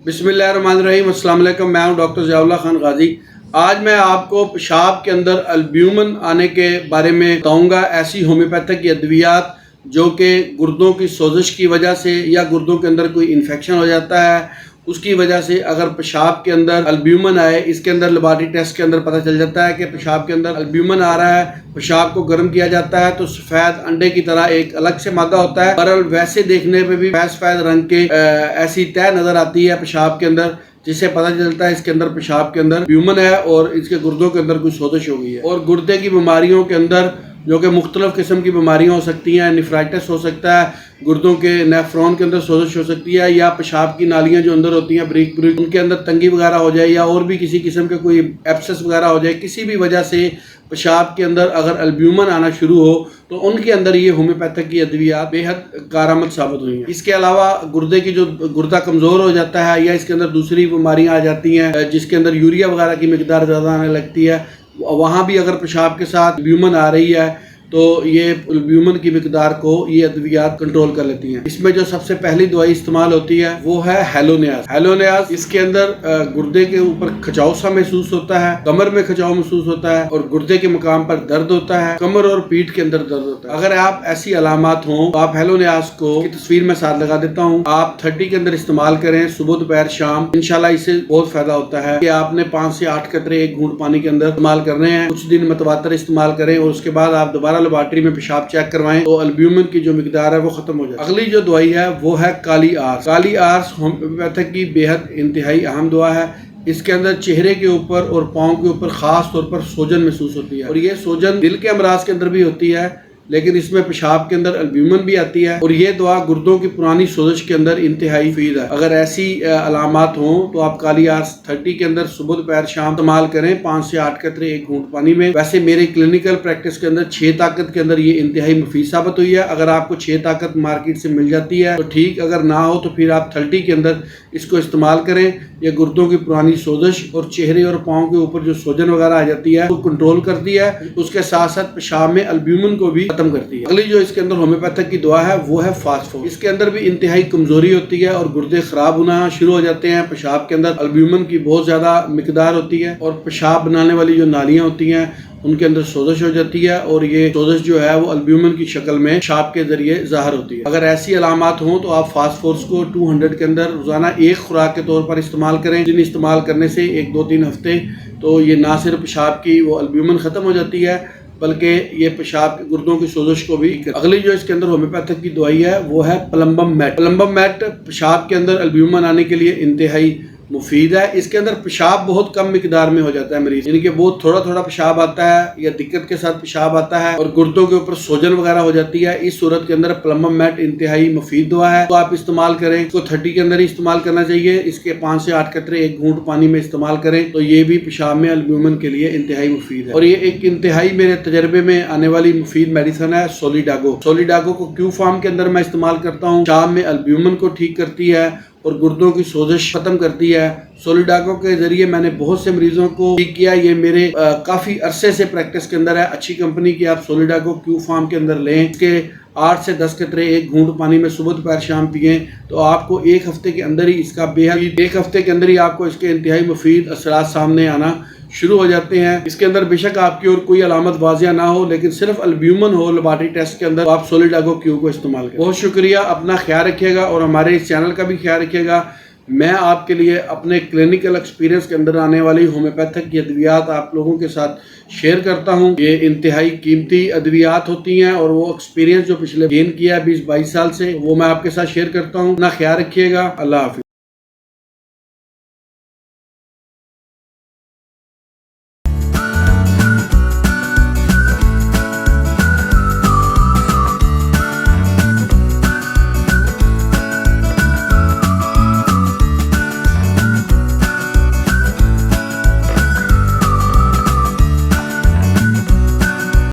बिस्मिल्लाहिर्रहमानिर्रहीम। अस्सलाम वालेकुम। मैं हूं डॉक्टर ज़ियाउल्लाह खान गाजी। आज मैं आपको पेशाब के अंदर अल्ब्यूमिन आने के बारे में बताऊंगा। ऐसी होम्योपैथिक की अद्वियात जो कि गुर्दों की सोजिश की वजह से या गुर्दों के अंदर कोई इन्फेक्शन हो जाता है उसकी वजह से अगर पेशाब के अंदर अल्ब्यूमिन आए, इसके अंदर लेबॉरेटरी टेस्ट के अंदर पता चल जाता है कि पेशाब के अंदर अल्ब्यूमिन आ रहा है। पेशाब को गर्म किया जाता है तो सफ़ेद अंडे की तरह एक अलग से मादा होता है, पर वैसे देखने पे भी सफ़ेद रंग के ऐसी तय नज़र आती है पेशाब के अंदर, जिससे पता चलता है इसके अंदर पेशाब के अंदर अल्ब्यूमिन है और इसके गुर्दों के अंदर कुछ सोजिश हो गई है। और गुर्दे की बीमारियों के अंदर जो कि मुख्तलिफ किस्म की बीमारियाँ हो सकती हैं, निफ्राइटिस हो सकता है, गुर्दों के नेफ्रॉन के अंदर सोजिश हो सकती है, या पेशाब की नालियाँ जो अंदर होती हैं ब्रीक ब्रीक उनके अंदर तंगी वगैरह हो जाए, या और भी किसी किस्म के कोई एब्सेस वगैरह हो जाए। किसी भी वजह से पेशाब के अंदर अगर अल्ब्यूमिन आना शुरू हो तो उनके अंदर ये होम्योपैथिक की अद्वियात बेहद कारआमद साबित हुई हैं। इसके अलावा गुर्दे की जो गुर्दा कमज़ोर हो जाता है या इसके अंदर दूसरी बीमारियाँ आ जाती हैं जिसके अंदर यूरिया वगैरह की मिकदार ज़्यादा आने लगती है, वहाँ भी अगर पेशाब के साथ अल्ब्यूमिन आ रही है तो ये अल्ब्यूमिन की मिकदार को ये अद्वियात कंट्रोल कर लेती हैं। इसमें जो सबसे पहली दवाई इस्तेमाल होती है वो है हेलोनियाज। हेलोनियाज इसके अंदर गुर्दे के ऊपर खिंचाव सा महसूस होता है, कमर में खिंचाव महसूस होता है और गुर्दे के मकाम पर दर्द होता है, कमर और पीठ के अंदर दर्द होता है। अगर आप ऐसी अलामात हों तो आप हेलोनियाज को की तस्वीर में साथ लगा देता हूँ, आप 30 के अंदर इस्तेमाल करें, सुबह दोपहर शाम। इंशाल्लाह इससे बहुत फायदा होता है कि आपने 5 से 8 कतरे एक घूंट पानी के अंदर इस्तेमाल करने हैं। कुछ दिन मुतवातर इस्तेमाल करें और उसके बाद आप दोबारा लेबॉरेटरी में पेशाब चेक करवाएं तो अल्ब्यूमिन की जो मिकदार है वो खत्म हो जाए। अगली जो दवाई है वो है काली आर्स। काली आर्स होम्योपैथिक की बेहद इंतहाई अहम दवा है। इसके अंदर चेहरे के ऊपर और पाँव के ऊपर खास तौर पर सोजन महसूस होती है और ये सोजन दिल के अमराज के अंदर भी होती है, लेकिन इसमें पेशाब के अंदर अल्ब्यूमिन भी आती है और ये दवा गुर्दों की पुरानी सोजिश के अंदर इंतहाई मुफीद है। अगर ऐसी अलामात हों तो आप काली आर्स 30 के अंदर सुबह दोपहर शाम इस्तेमाल करें, 5 से 8 कतरे एक घूंट पानी में। वैसे मेरे क्लिनिकल प्रैक्टिस के अंदर 6 ताकत के अंदर ये इंतहाई मुफीद साबित हुई है। अगर आपको 6 ताकत मार्केट से मिल जाती है तो ठीक, अगर ना हो तो फिर आप 30 के अंदर इसको इस्तेमाल करें। ये गुर्दों की पुरानी सोजिश और चेहरे और पाँव के ऊपर जो सोजन वगैरह आ जाती है वो कंट्रोल करती है, उसके साथ साथ पेशाब में अल्ब्यूमिन को भी खत्म करती है। अगली जो इसके अंदर होम्योपैथिक की दवा है वो है फास्फोरस। इसके अंदर भी इंतहाई कमजोरी होती है और गुर्दे खराब होना शुरू हो जाते हैं। पेशाब के अंदर अल्ब्यूमिन की बहुत ज्यादा मिकदार होती है और पेशाब बनाने वाली जो नालियां होती हैं उनके अंदर सोजिश हो जाती है और ये सोजिश जो है वो अल्ब्यूमिन की शक्ल में पेशाब के जरिए ज़ाहिर होती है। अगर ऐसी अलामात हों तो आप फास्फोरस को 200 के अंदर रोजाना एक खुराक के तौर पर इस्तेमाल करें। जिन इस्तेमाल करने से 1-2-3 हफ्ते तो ये ना सिर्फ पेशाब की वो अल्ब्यूमिन खत्म हो जाती है बल्कि ये पेशाब के गुर्दों की सोजिश को भी। अगली जो इसके अंदर होम्योपैथिक की दवाई है वो है प्लम्बम मैट। प्लम्बम मैट पेशाब के अंदर अल्ब्यूमिन आने के लिए इंतहाई मुफीद है। इसके अंदर पेशाब बहुत कम मिकदार में हो जाता है मरीज, यानी कि बहुत थोड़ा थोड़ा पेशाब आता है या दिक्कत के साथ पेशाब आता है और गुर्दों के ऊपर सोजन वगैरह हो जाती है। इस सूरत के अंदर प्लम्बम मैट इंतहाई मुफीद दवा है, तो आप इस्तेमाल करें। इसको 30 के अंदर ही इस्तेमाल करना चाहिए। इसके 5 से 8 कतरे एक घूंट पानी में इस्तेमाल करें तो ये भी पेशाब में अल्ब्यूमिन के लिए इंतहाई मुफीद है। और ये एक इंतहाई मेरे तजर्बे में आने वाली मुफीद मेडिसिन है सोलिडागो। सोलिडागो को क्यू फॉर्म के अंदर मैं इस्तेमाल करता हूँ। पेशाब में अल्ब्यूमिन को ठीक करती है और गुर्दों की सोजिश खत्म करती है। सोलिडागो के जरिए मैंने बहुत से मरीजों को ठीक किया। ये मेरे काफ़ी अरसे से प्रैक्टिस के अंदर है। अच्छी कंपनी की आप सोलिडागो क्यू फॉर्म के अंदर लें। इसके 8 से 10 कतरे एक घूंट पानी में सुबह दोपहर शाम पिएं तो आपको एक हफ्ते के अंदर ही इसका बेहद एक हफ्ते के अंदर ही आपको इसके इंतहाई मुफीद असरात सामने आना शुरू हो जाते हैं। इसके अंदर बेशक आपकी और कोई अलामत वाजिया ना हो, लेकिन सिर्फ अल्ब्यूमिन हो लेबॉरेटरी टेस्ट के अंदर तो आप सोलिडागो क्यू को इस्तेमाल करें। बहुत शुक्रिया, अपना ख्याल रखिएगा और हमारे इस चैनल का भी ख्याल रखिएगा। मैं आपके लिए अपने क्लिनिकल एक्सपीरियंस के अंदर आने वाली होम्योपैथिक की अद्वियात आप लोगों के साथ शेयर करता हूँ। ये इंतहाई कीमती अद्वियात होती हैं और वो एक्सपीरियंस जो पिछले गेन किया है 20-22 साल से वो मैं आपके साथ शेयर करता हूँ। अपना ख्याल रखिएगा। अल्लाह हाफिज़।